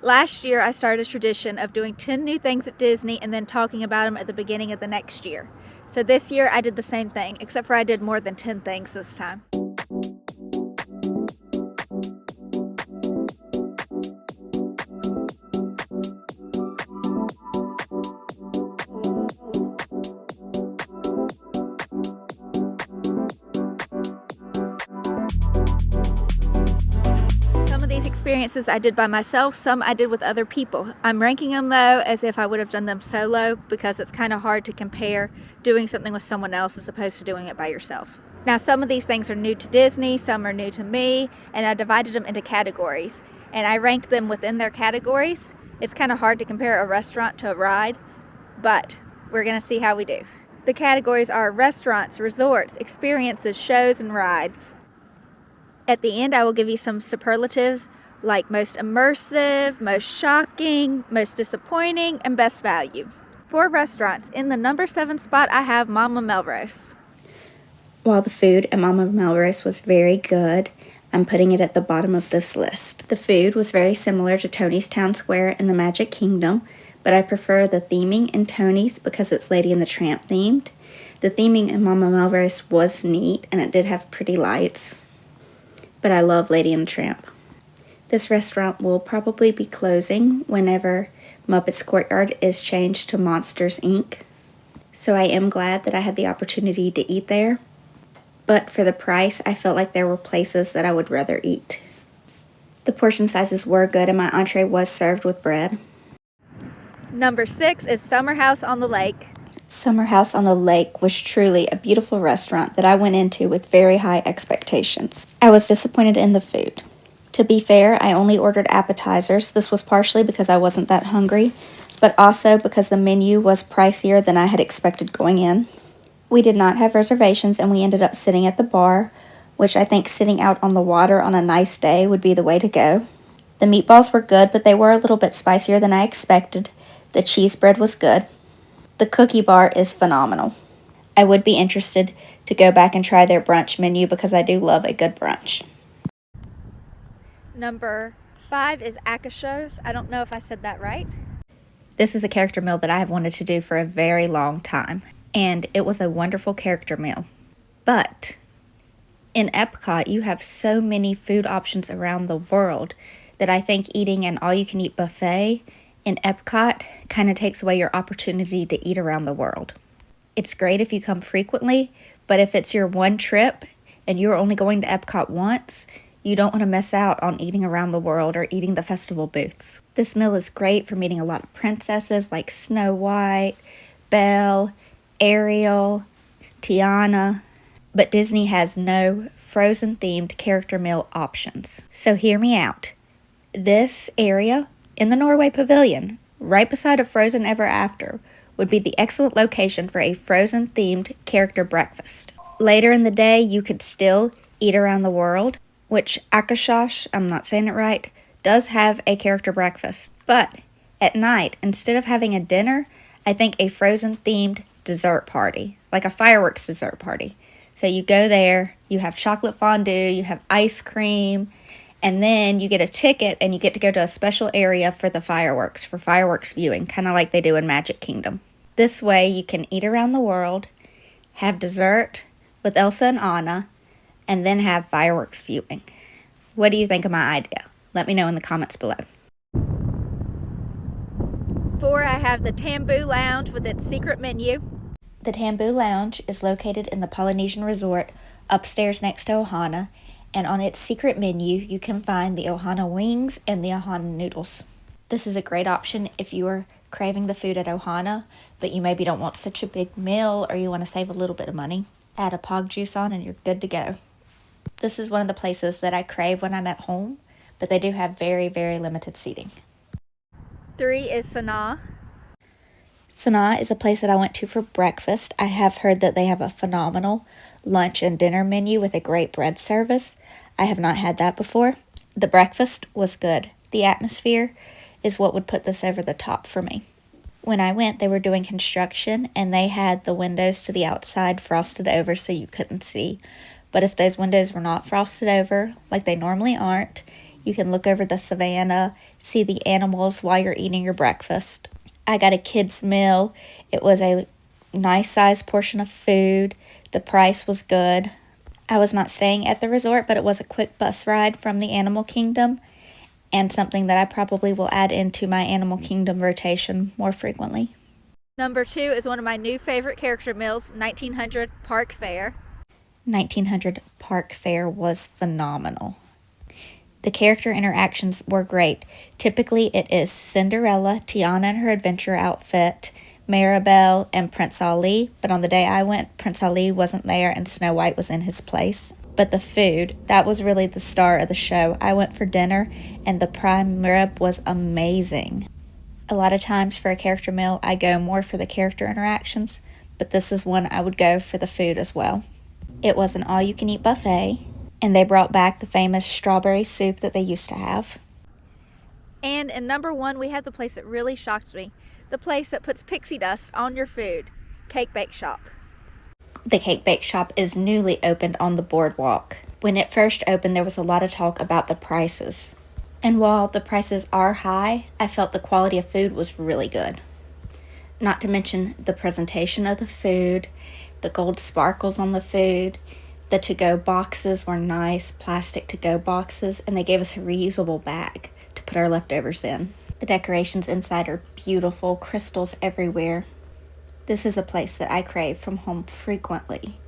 Last year, I started a tradition of doing 10 new things at Disney and then talking about them at the beginning of the next year. So this year, I did the same thing, except for I did more than 10 things this time. Experiences I did by myself, some I did with other people. I'm ranking them though as if I would have done them solo because it's kind of hard to compare doing something with someone else as opposed to doing it by yourself. Now some of these things are new to Disney, some are new to me, and I divided them into categories and I ranked them within their categories. It's kind of hard to compare a restaurant to a ride, but we're gonna see how we do. The categories are restaurants, resorts, experiences, shows, and rides. At the end I will give you some superlatives like most immersive, most shocking, most disappointing, and best value. For restaurants, in the number 7 spot I have Mama Melrose. While the food at Mama Melrose was very good, I'm putting it at the bottom of this list. The food was very similar to Tony's Town Square and the Magic Kingdom, but I prefer the theming in Tony's because it's Lady and the Tramp themed. The theming in Mama Melrose was neat and it did have pretty lights, but I love Lady and the Tramp. This restaurant will probably be closing whenever Muppets Courtyard is changed to Monsters, Inc. So I am glad that I had the opportunity to eat there. But for the price, I felt like there were places that I would rather eat. The portion sizes were good and my entree was served with bread. Number 6 is Summer House on the Lake. Summer House on the Lake was truly a beautiful restaurant that I went into with very high expectations. I was disappointed in the food. To be fair, I only ordered appetizers. This was partially because I wasn't that hungry, but also because the menu was pricier than I had expected going in. We did not have reservations and we ended up sitting at the bar, which I think sitting out on the water on a nice day would be the way to go. The meatballs were good, but they were a little bit spicier than I expected. The cheese bread was good. The cookie bar is phenomenal. I would be interested to go back and try their brunch menu because I do love a good brunch. Number 5 is Akershus. I don't know if I said that right. This is a character meal that I have wanted to do for a very long time, and it was a wonderful character meal. But in Epcot, you have so many food options around the world that I think eating an all-you-can-eat buffet in Epcot kind of takes away your opportunity to eat around the world. It's great if you come frequently, but if it's your one trip and you're only going to Epcot once, you don't want to miss out on eating around the world or eating the festival booths. This meal is great for meeting a lot of princesses like Snow White, Belle, Ariel, Tiana, but Disney has no Frozen-themed character meal options. So hear me out. This area in the Norway Pavilion, right beside a Frozen Ever After, would be the excellent location for a Frozen-themed character breakfast. Later in the day, you could still eat around the world, which Akershus, I'm not saying it right, does have a character breakfast. But at night, instead of having a dinner, I think a Frozen-themed dessert party, like a fireworks dessert party. So you go there, you have chocolate fondue, you have ice cream, and then you get a ticket and you get to go to a special area for the fireworks, for fireworks viewing, kind of like they do in Magic Kingdom. This way you can eat around the world, have dessert with Elsa and Anna, and then have fireworks viewing. What do you think of my idea? Let me know in the comments below. 4, I have the Tambu Lounge with its secret menu. The Tambu Lounge is located in the Polynesian Resort upstairs next to Ohana, and on its secret menu you can find the Ohana wings and the Ohana noodles. This is a great option if you are craving the food at Ohana, but you maybe don't want such a big meal or you want to save a little bit of money. Add a pog juice on and you're good to go. This is one of the places that I crave when I'm at home, but they do have very, very limited seating. 3 is Sanaa. Sanaa is a place that I went to for breakfast. I have heard that they have a phenomenal lunch and dinner menu with a great bread service. I have not had that before. The breakfast was good. The atmosphere is what would put this over the top for me. When I went, they were doing construction and they had the windows to the outside frosted over so you couldn't see. But if those windows were not frosted over, like they normally aren't, You can look over the savannah, see the animals while you're eating your breakfast. I got a kid's meal. It was a nice sized portion of food. The price was good. I was not staying at the resort, but it was a quick bus ride from the Animal Kingdom, and something that I probably will add into my Animal Kingdom rotation more frequently. Number 2 is one of my new favorite character meals, 1900 Park Fare. 1900 Park Fare was phenomenal. The character interactions were great. Typically, it is Cinderella, Tiana in her adventure outfit, Maribel, and Prince Ali, but on the day I went, Prince Ali wasn't there and Snow White was in his place. But the food, that was really the star of the show. I went for dinner, and the prime rib was amazing. A lot of times for a character meal, I go more for the character interactions, but this is one I would go for the food as well. It was an all-you-can-eat buffet, and they brought back the famous strawberry soup that they used to have. And in number 1, we have the place that really shocked me. The place that puts pixie dust on your food, Cake Bake Shop. The Cake Bake Shop is newly opened on the boardwalk. When it first opened, there was a lot of talk about the prices. And while the prices are high, I felt the quality of food was really good. Not to mention the presentation of the food, the gold sparkles on the food, the to-go boxes were nice, plastic to-go boxes, and they gave us a reusable bag to put our leftovers in. The decorations inside are beautiful, crystals everywhere. This is a place that I crave from home frequently,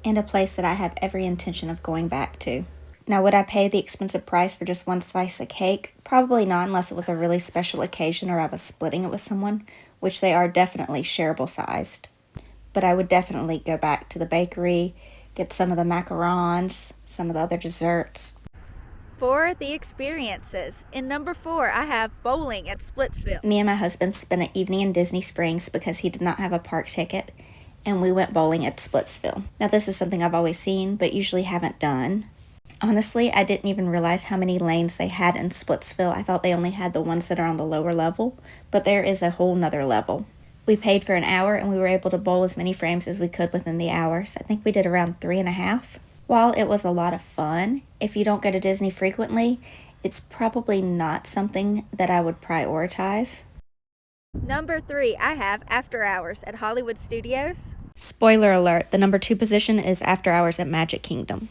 and a place that I have every intention of going back to. Now, would I pay the expensive price for just one slice of cake? Probably not, unless it was a really special occasion or I was splitting it with someone, which they are definitely shareable sized. But I would definitely go back to the bakery, get some of the macarons, some of the other desserts. For the experiences, in number 4, I have bowling at Splitsville. Me and my husband spent an evening in Disney Springs because he did not have a park ticket, and we went bowling at Splitsville. Now, this is something I've always seen, but usually haven't done. Honestly, I didn't even realize how many lanes they had in Splitsville. I thought they only had the ones that are on the lower level, but there is a whole nother level. We paid for an hour, and we were able to bowl as many frames as we could within the hour. So I think we did around 3.5. While it was a lot of fun, if you don't go to Disney frequently, it's probably not something that I would prioritize. Number 3, I have After Hours at Hollywood Studios. Spoiler alert, the number 2 position is After Hours at Magic Kingdom.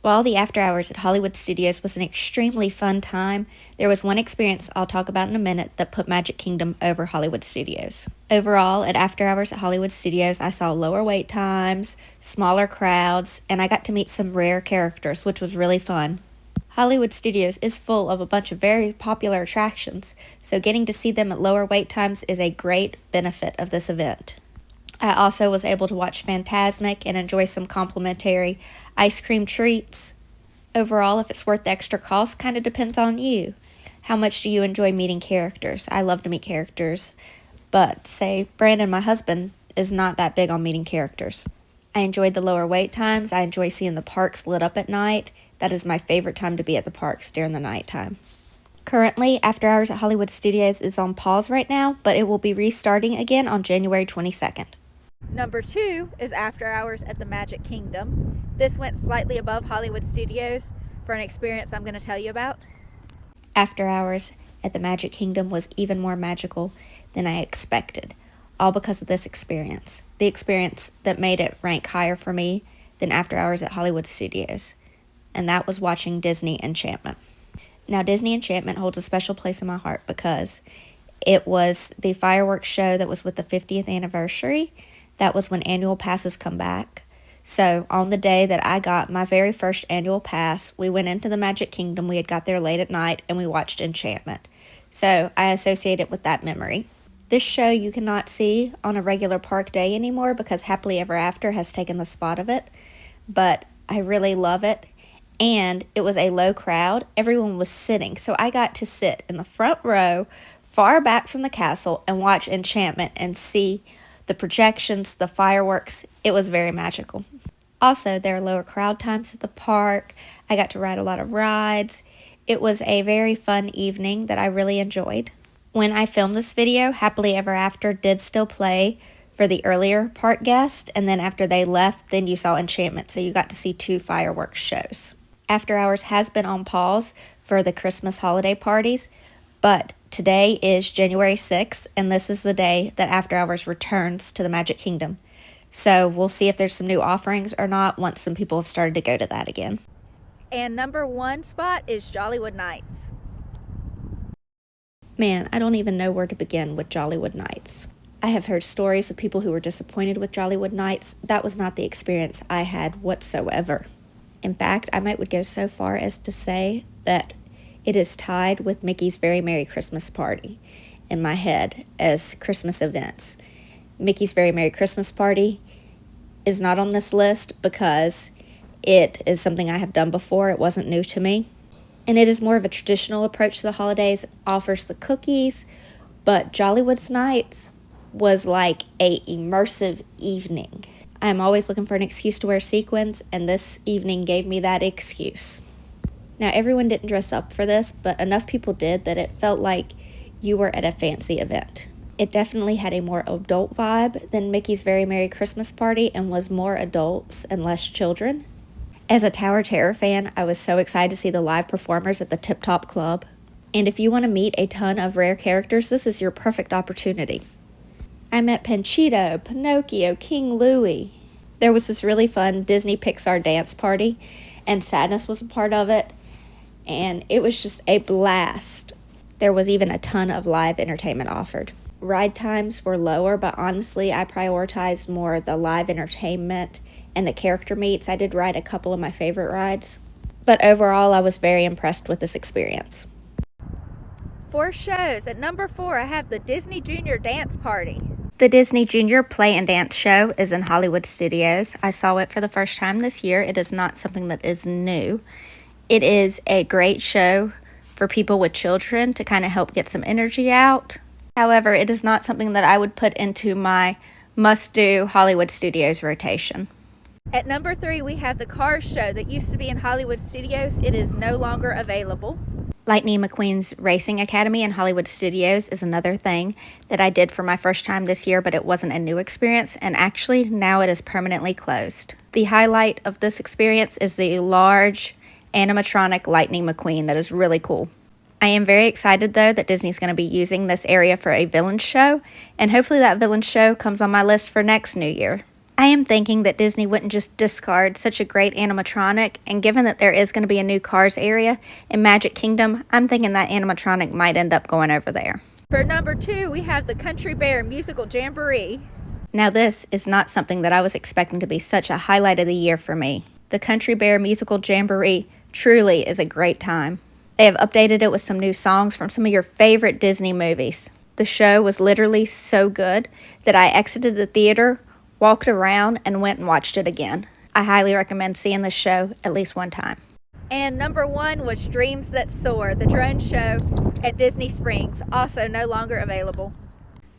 While the After Hours at Hollywood Studios was an extremely fun time, there was one experience I'll talk about in a minute that put Magic Kingdom over Hollywood Studios. Overall, at After Hours at Hollywood Studios, I saw lower wait times, smaller crowds, and I got to meet some rare characters, which was really fun. Hollywood Studios is full of a bunch of very popular attractions, so getting to see them at lower wait times is a great benefit of this event. I also was able to watch Fantasmic and enjoy some complimentary ice cream treats. Overall, if it's worth the extra cost, kind of depends on you. How much do you enjoy meeting characters? I love to meet characters, but say Brandon, my husband, is not that big on meeting characters. I enjoyed the lower wait times. I enjoy seeing the parks lit up at night. That is my favorite time to be at the parks, during the nighttime. Currently, After Hours at Hollywood Studios is on pause right now, but it will be restarting again on January 22nd. Number 2 is After Hours at the Magic Kingdom. This went slightly above Hollywood Studios for an experience I'm going to tell you about. After Hours at the Magic Kingdom was even more magical than I expected, all because of this experience. The experience that made it rank higher for me than After Hours at Hollywood Studios, and that was watching Disney Enchantment. Now, Disney Enchantment holds a special place in my heart because it was the fireworks show that was with the 50th anniversary. That was when annual passes come back. So on the day that I got my very first annual pass, we went into the Magic Kingdom. We had got there late at night and we watched Enchantment. So I associate it with that memory. This show you cannot see on a regular park day anymore because Happily Ever After has taken the spot of it. But I really love it. And it was a low crowd. Everyone was sitting. So I got to sit in the front row, far back from the castle, and watch Enchantment and see the projections, the fireworks. It was very magical. Also, there are lower crowd times at the park. I got to ride a lot of rides. It was a very fun evening that I really enjoyed. When I filmed this video, Happily Ever After did still play for the earlier park guests, and then after they left, then you saw Enchantment, so you got to see 2 fireworks shows. After Hours has been on pause for the Christmas holiday parties, but today is January 6th, and this is the day that After Hours returns to the Magic Kingdom. So we'll see if there's some new offerings or not once some people have started to go to that again. And number 1 spot is Jollywood Nights. Man, I don't even know where to begin with Jollywood Nights. I have heard stories of people who were disappointed with Jollywood Nights. That was not the experience I had whatsoever. In fact, I would go so far as to say that it is tied with Mickey's Very Merry Christmas Party in my head as Christmas events. Mickey's Very Merry Christmas Party is not on this list because it is something I have done before. It wasn't new to me. And it is more of a traditional approach to the holidays. It offers the cookies, but Jollywood's Nights was like a immersive evening. I'm always looking for an excuse to wear sequins, and this evening gave me that excuse. Now, everyone didn't dress up for this, but enough people did that it felt like you were at a fancy event. It definitely had a more adult vibe than Mickey's Very Merry Christmas Party and was more adults and less children. As a Tower Terror fan, I was so excited to see the live performers at the Tip Top Club. And if you want to meet a ton of rare characters, this is your perfect opportunity. I met Panchito, Pinocchio, King Louie. There was this really fun Disney Pixar dance party, and Sadness was a part of it, and it was just a blast. There was even a ton of live entertainment offered. Ride times were lower, but honestly, I prioritized more the live entertainment and the character meets. I did ride a couple of my favorite rides, but overall, I was very impressed with this experience. For shows, at number 4, I have the Disney Junior Dance Party. The Disney Junior Play and Dance Show is in Hollywood Studios. I saw it for the first time this year. It is not something that is new. It is a great show for people with children to kind of help get some energy out. However, it is not something that I would put into my must-do Hollywood Studios rotation. At number 3, we have the Cars show that used to be in Hollywood Studios. It is no longer available. Lightning McQueen's Racing Academy in Hollywood Studios is another thing that I did for my first time this year, but it wasn't a new experience, and actually now it is permanently closed. The highlight of this experience is the large animatronic Lightning McQueen that is really cool. I am very excited, though, that Disney's going to be using this area for a villain show, and hopefully that villain show comes on my list for next New Year. I am thinking that Disney wouldn't just discard such a great animatronic, and given that there is going to be a new Cars area in Magic Kingdom, I'm thinking that animatronic might end up going over there. For number 2, we have the Country Bear Musical Jamboree. Now this is not something that I was expecting to be such a highlight of the year for me. The Country Bear Musical Jamboree truly is a great time. They have updated it with some new songs from some of your favorite Disney movies. The show was literally so good that I exited the theater, walked around, and went and watched it again. I highly recommend seeing this show at least one time. And number 1 was Dreams That Soar, the drone show at Disney Springs, also no longer available.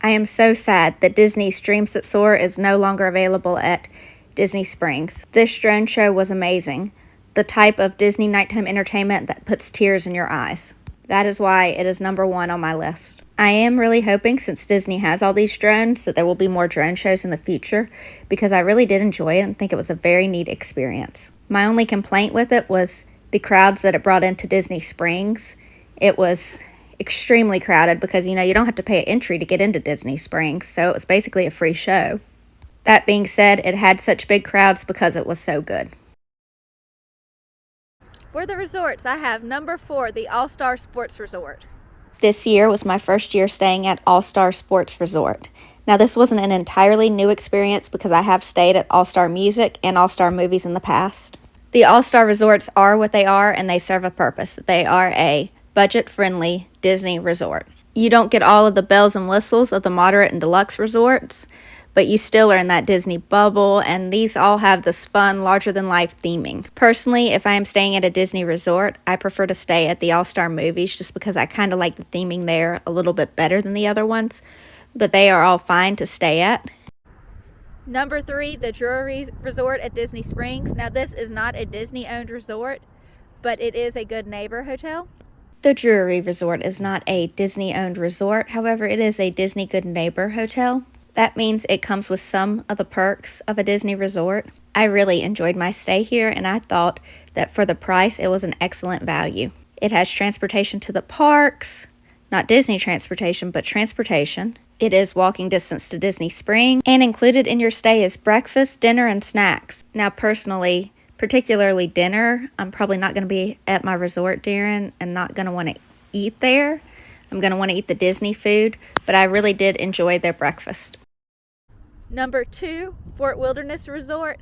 I am so sad that Disney's Dreams That Soar is no longer available at Disney Springs. This drone show was amazing. The type of Disney nighttime entertainment that puts tears in your eyes. That is why it is number 1 on my list. I am really hoping, since Disney has all these drones, that there will be more drone shows in the future, because I really did enjoy it and think it was a very neat experience. My only complaint with it was the crowds that it brought into Disney Springs. It was extremely crowded because, you don't have to pay an entry to get into Disney Springs, so it was basically a free show. That being said, it had such big crowds because it was so good. For the resorts, I have number 4, the All-Star Sports Resort. This year was my first year staying at All-Star Sports Resort. Now, this wasn't an entirely new experience because I have stayed at All-Star Music and All-Star Movies in the past. The All-Star Resorts are what they are, and they serve a purpose. They are a budget-friendly Disney resort. You don't get all of the bells and whistles of the moderate and deluxe resorts, but you still are in that Disney bubble, and these all have this fun, larger-than-life theming. Personally, if I am staying at a Disney resort, I prefer to stay at the All-Star Movies just because I kind of like the theming there a little bit better than the other ones, but they are all fine to stay at. Number 3, the Drury Resort at Disney Springs. Now, this is not a Disney-owned resort, but it is a Good Neighbor hotel. The Drury Resort is not a Disney-owned resort, however, it is a Disney Good Neighbor hotel. That means it comes with some of the perks of a Disney resort. I really enjoyed my stay here, and I thought that for the price, it was an excellent value. It has transportation to the parks, not Disney transportation, but transportation. It is walking distance to Disney Springs, and included in your stay is breakfast, dinner, and snacks. Now, personally, particularly dinner, I'm probably not going to be at my resort during and not going to want to eat there. I'm going to want to eat the Disney food, but I really did enjoy their breakfast. Number 2, Fort Wilderness Resort.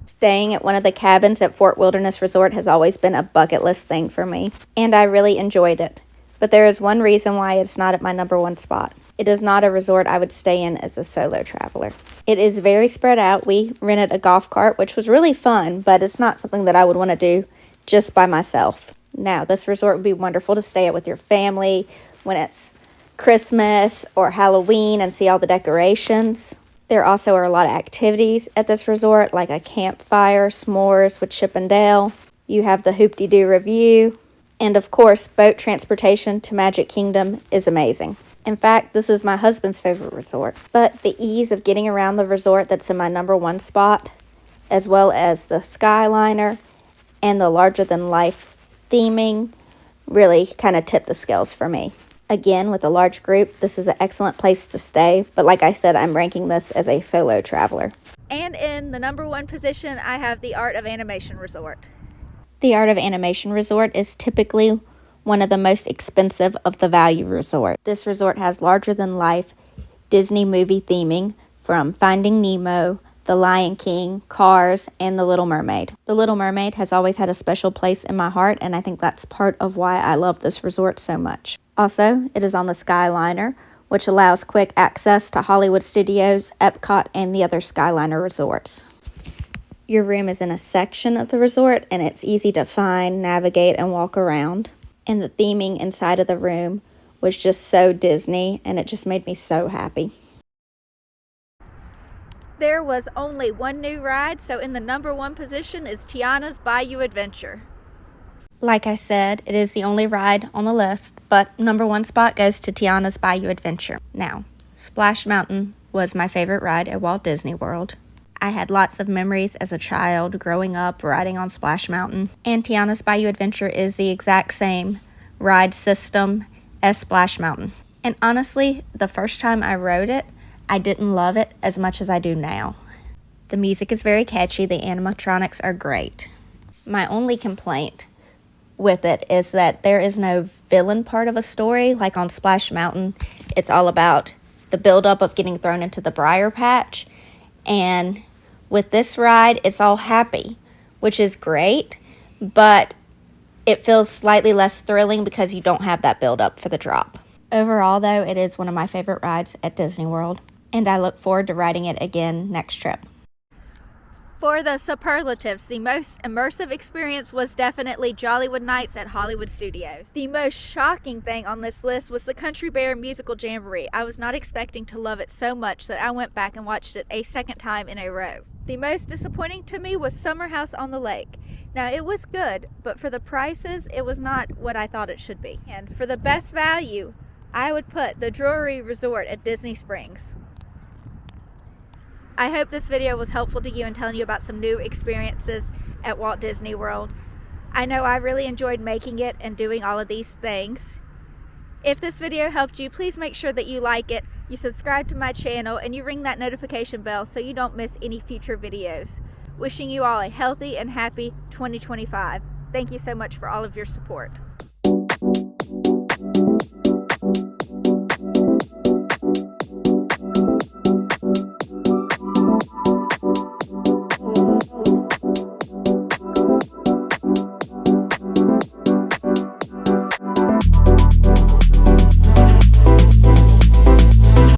Staying at one of the cabins at Fort Wilderness Resort has always been a bucket list thing for me, and I really enjoyed it. But there is one reason why it's not at my number 1 spot. It is not a resort I would stay in as a solo traveler. It is very spread out. We rented a golf cart, which was really fun, but it's not something that I would want to do just by myself. Now, this resort would be wonderful to stay at with your family when it's Christmas or Halloween and see all the decorations. There also are a lot of activities at this resort, like a campfire, s'mores with Chip and Dale. You have the Hoop-de-Doo Review. And of course, boat transportation to Magic Kingdom is amazing. In fact, this is my husband's favorite resort. But the ease of getting around the resort that's in my number 1 spot, as well as the Skyliner and the larger-than-life theming, really kind of tipped the scales for me. Again, with a large group, this is an excellent place to stay, but like I said, I'm ranking this as a solo traveler. And in the number 1 position, I have the Art of Animation Resort. The Art of Animation Resort is typically one of the most expensive of the value resorts. This resort has larger-than-life Disney movie theming from Finding Nemo, The Lion King, Cars, and The Little Mermaid. The Little Mermaid has always had a special place in my heart, and I think that's part of why I love this resort so much. Also, it is on the Skyliner, which allows quick access to Hollywood Studios, Epcot, and the other Skyliner resorts. Your room is in a section of the resort, and it's easy to find, navigate, and walk around. And the theming inside of the room was just so Disney, and it just made me so happy. There was only one new ride, so in the number 1 position is Tiana's Bayou Adventure. Like I said, it is the only ride on the list, but number 1 spot goes to Tiana's Bayou Adventure. Now, Splash Mountain was my favorite ride at Walt Disney World. I had lots of memories as a child growing up riding on Splash Mountain, and Tiana's Bayou Adventure is the exact same ride system as Splash Mountain. And honestly, the first time I rode it, I didn't love it as much as I do now. The music is very catchy, the animatronics are great. My only complaint with it is that there is no villain part of a story. Like on Splash Mountain, it's all about the buildup of getting thrown into the briar patch. And with this ride, it's all happy, which is great, but it feels slightly less thrilling because you don't have that buildup for the drop. Overall, though, it is one of my favorite rides at Disney World, and I look forward to riding it again next trip. For the superlatives, the most immersive experience was definitely Jollywood Nights at Hollywood Studios. The most shocking thing on this list was the Country Bear musical Jamboree. I was not expecting to love it so much that I went back and watched it a second time in a row. The most disappointing to me was Summer House on the Lake. Now, it was good, but for the prices, it was not what I thought it should be. And for the best value, I would put the Drury Resort at Disney Springs. I hope this video was helpful to you in telling you about some new experiences at Walt Disney World. I know I really enjoyed making it and doing all of these things. If this video helped you, please make sure that you like it, you subscribe to my channel, and you ring that notification bell so you don't miss any future videos. Wishing you all a healthy and happy 2025. Thank you so much for all of your support.